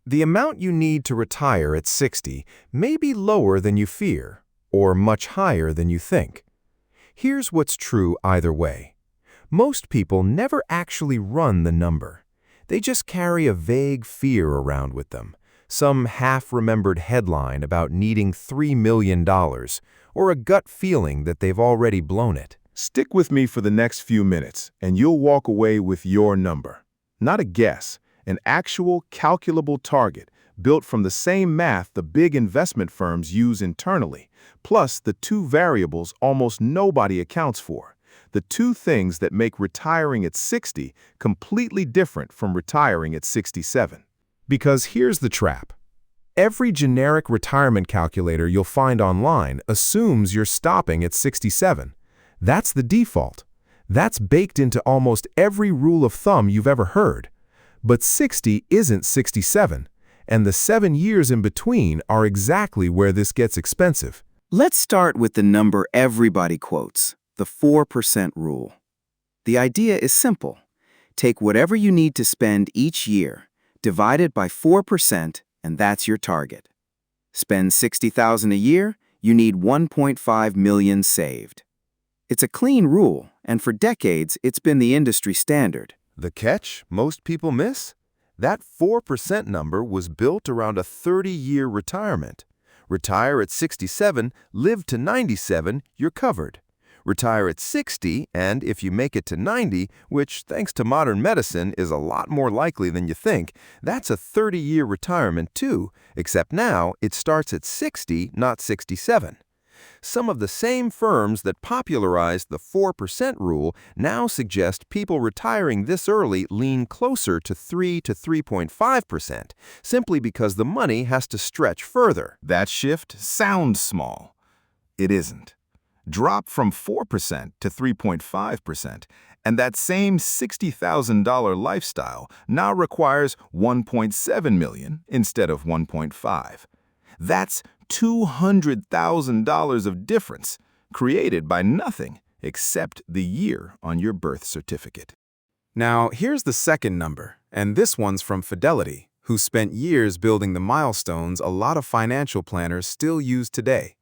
The amount you need to retire at 60 may be lower than you fear, or much higher than you think. Here's what's true either way. Most people never actually run the number. They just carry a vague fear around with them, some half-remembered headline about needing $3 million, or a gut feeling that they've already blown it. Stick with me for the next few minutes, and you'll walk away with your number. Not a guess, an actual calculable target built from the same math the big investment firms use internally, plus the two variables almost nobody accounts for. The two things that make retiring at 60 completely different from retiring at 67. Because here's the trap. Every generic retirement calculator you'll find online assumes you're stopping at 67. That's the default. That's baked into almost every rule of thumb you've ever heard. But 60 isn't 67, and the 7 years in between are exactly where this gets expensive. Let's start with the number everybody quotes, the 4% rule. The idea is simple. Take whatever you need to spend each year, divide it by 4%, and that's your target. Spend $60,000 a year, you need $1.5 million saved. It's a clean rule, and for decades, it's been the industry standard. The catch most people miss? That 4% number was built around a 30-year retirement. Retire at 67, live to 97, you're covered. Retire at 60, and if you make it to 90, which, thanks to modern medicine, is a lot more likely than you think, that's a 30-year retirement too, except now it starts at 60, not 67. Some of the same firms that popularized the 4% rule now suggest people retiring this early lean closer to 3 to 3.5%, simply because the money has to stretch further. That shift sounds small. It isn't. Drop from 4% to 3.5%, and that same $60,000 lifestyle now requires $1.7 million instead of $1.5 million. That's $200,000 of difference created by nothing except the year on your birth certificate. Now, here's the second number, and this one's from Fidelity, who spent years building the milestones a lot of financial planners still use today.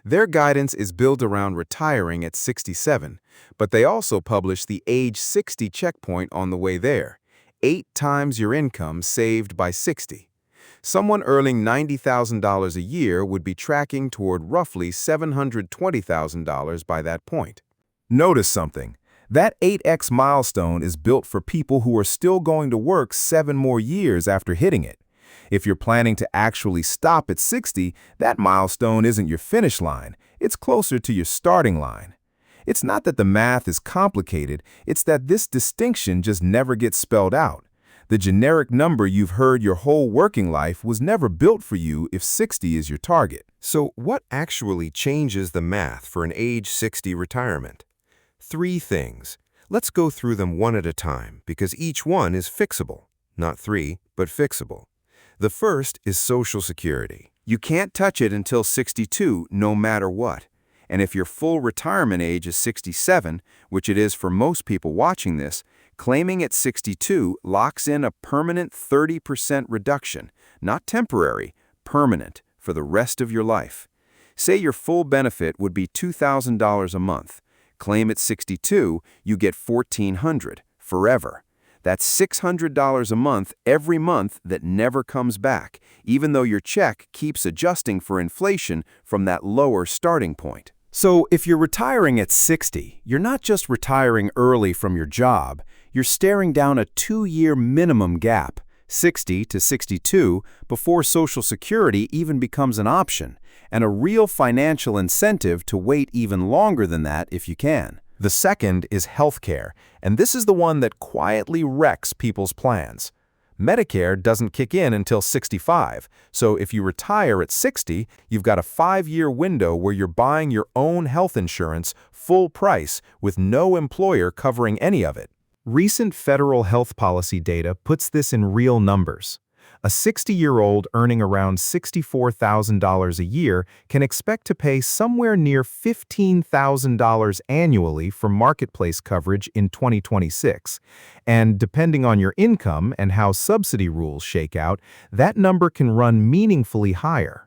Their guidance is built around retiring at 67, but they also publish the age 60 checkpoint on the way there, 8 times your income saved by 60. Someone earning $90,000 a year would be tracking toward roughly $720,000 by that point. Notice something. That 8x milestone is built for people who are still going to work 7 more years after hitting it. If you're planning to actually stop at 60, that milestone isn't your finish line. It's closer to your starting line. It's not that the math is complicated, it's that this distinction just never gets spelled out. The generic number you've heard your whole working life was never built for you if 60 is your target. So what actually changes the math for an age 60 retirement? 3 things. Let's go through them one at a time because each one is fixable. Not 3, but fixable. The first is Social Security. You can't touch it until 62 no matter what. And if your full retirement age is 67, which it is for most people watching this, claiming at 62 locks in a permanent 30% reduction, not temporary, permanent, for the rest of your life. Say your full benefit would be $2,000 a month. Claim at 62, you get $1,400, forever. That's $600 a month every month that never comes back, even though your check keeps adjusting for inflation from that lower starting point. So if you're retiring at 60, you're not just retiring early from your job, you're staring down a 2-year minimum gap, 60 to 62, before Social Security even becomes an option, and a real financial incentive to wait even longer than that if you can. The second is healthcare, and this is the one that quietly wrecks people's plans. Medicare doesn't kick in until 65, so if you retire at 60, you've got a 5-year window where you're buying your own health insurance full price with no employer covering any of it. Recent federal health policy data puts this in real numbers. A 60-year-old earning around $64,000 a year can expect to pay somewhere near $15,000 annually for marketplace coverage in 2026. And depending on your income and how subsidy rules shake out, that number can run meaningfully higher.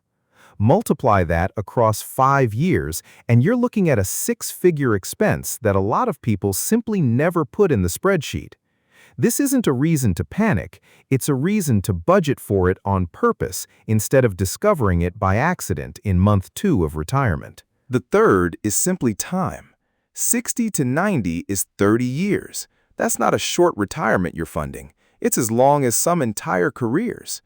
Multiply that across 5 years, and you're looking at a 6-figure expense that a lot of people simply never put in the spreadsheet. This isn't a reason to panic, it's a reason to budget for it on purpose instead of discovering it by accident in month 2 of retirement. The third is simply time. 60 to 90 is 30 years. That's not a short retirement you're funding. It's as long as some entire careers.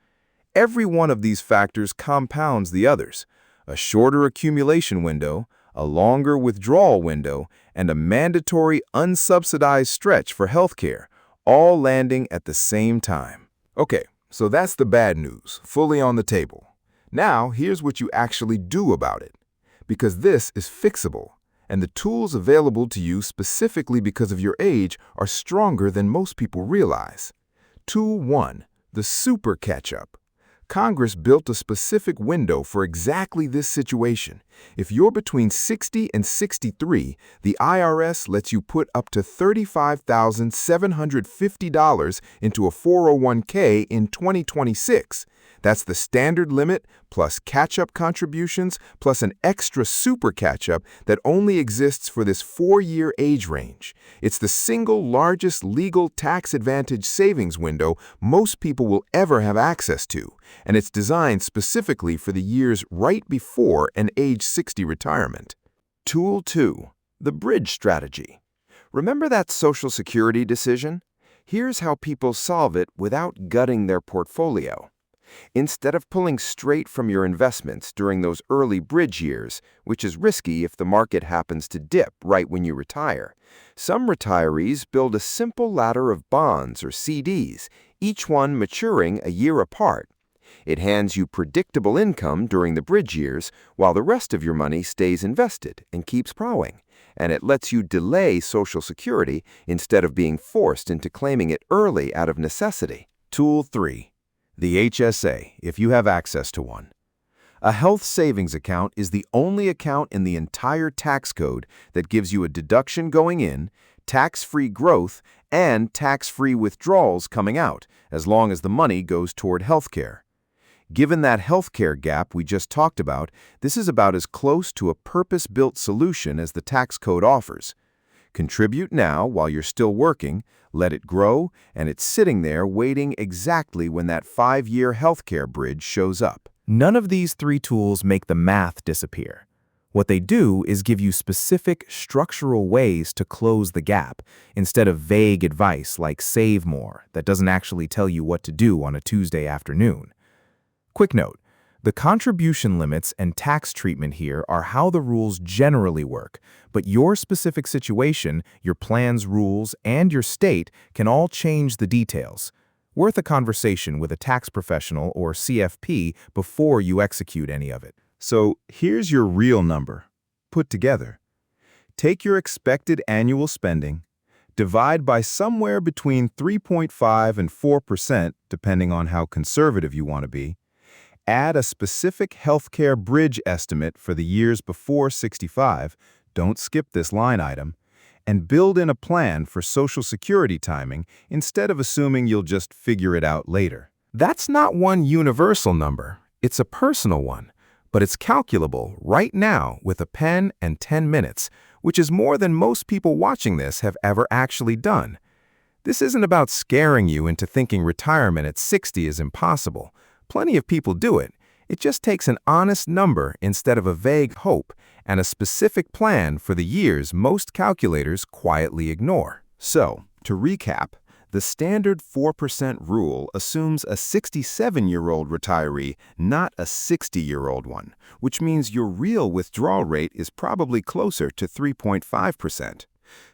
Every one of these factors compounds the others. A shorter accumulation window, a longer withdrawal window, and a mandatory unsubsidized stretch for healthcare, all landing at the same time. Okay, so that's the bad news, fully on the table. Now, here's what you actually do about it. Because this is fixable, and the tools available to you specifically because of your age are stronger than most people realize. Tool 1, the super catch-up. Congress built a specific window for exactly this situation. If you're between 60 and 63, the IRS lets you put up to $35,750 into a 401k in 2026. That's the standard limit plus catch-up contributions plus an extra super catch-up that only exists for this 4-year age range. It's the single largest legal tax advantage savings window most people will ever have access to, and it's designed specifically for the years right before an age 60 retirement. Tool 2, the bridge strategy. Remember that Social Security decision? Here's how people solve it without gutting their portfolio. Instead of pulling straight from your investments during those early bridge years, which is risky if the market happens to dip right when you retire, some retirees build a simple ladder of bonds or CDs, each one maturing a year apart. It hands you predictable income during the bridge years while the rest of your money stays invested and keeps growing, and it lets you delay Social Security instead of being forced into claiming it early out of necessity. Tool 3. The HSA, if you have access to one. A health savings account is the only account in the entire tax code that gives you a deduction going in, tax-free growth, and tax-free withdrawals coming out, as long as the money goes toward healthcare. Given that healthcare gap we just talked about, this is about as close to a purpose-built solution as the tax code offers. Contribute now while you're still working, let it grow, and it's sitting there waiting exactly when that 5-year healthcare bridge shows up. None of these 3 tools make the math disappear. What they do is give you specific structural ways to close the gap, instead of vague advice like save more that doesn't actually tell you what to do on a Tuesday afternoon. Quick note, the contribution limits and tax treatment here are how the rules generally work, but your specific situation, your plan's rules, and your state can all change the details. Worth a conversation with a tax professional or CFP before you execute any of it. So here's your real number, put together. Take your expected annual spending, divide by somewhere between 3.5 and 4%, depending on how conservative you want to be, add a specific healthcare bridge estimate for the years before 65, don't skip this line item, and build in a plan for Social Security timing instead of assuming you'll just figure it out later. That's not one universal number, it's a personal one, but it's calculable right now with a pen and 10 minutes, which is more than most people watching this have ever actually done. This isn't about scaring you into thinking retirement at 60 is impossible. Plenty of people do it. It just takes an honest number instead of a vague hope and a specific plan for the years most calculators quietly ignore. So, to recap, the standard 4% rule assumes a 67-year-old retiree, not a 60-year-old one, which means your real withdrawal rate is probably closer to 3.5%.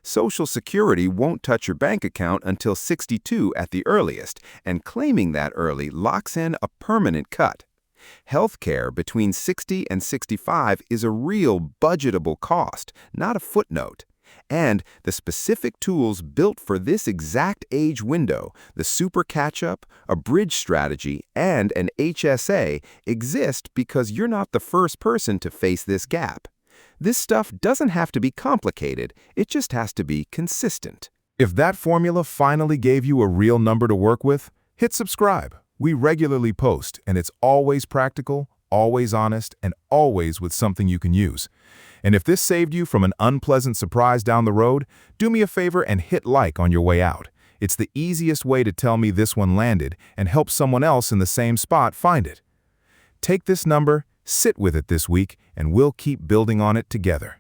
Social Security won't touch your bank account until 62 at the earliest, and claiming that early locks in a permanent cut. Healthcare between 60 and 65 is a real budgetable cost, not a footnote. And the specific tools built for this exact age window, the super catch-up, a bridge strategy, and an HSA, exist because you're not the first person to face this gap. This stuff doesn't have to be complicated, it just has to be consistent. If that formula finally gave you a real number to work with, hit subscribe. We regularly post, and it's always practical, always honest, and always with something you can use. And if this saved you from an unpleasant surprise down the road, do me a favor and hit like on your way out. It's the easiest way to tell me this one landed and help someone else in the same spot find it. Take this number, sit with it this week, and we'll keep building on it together.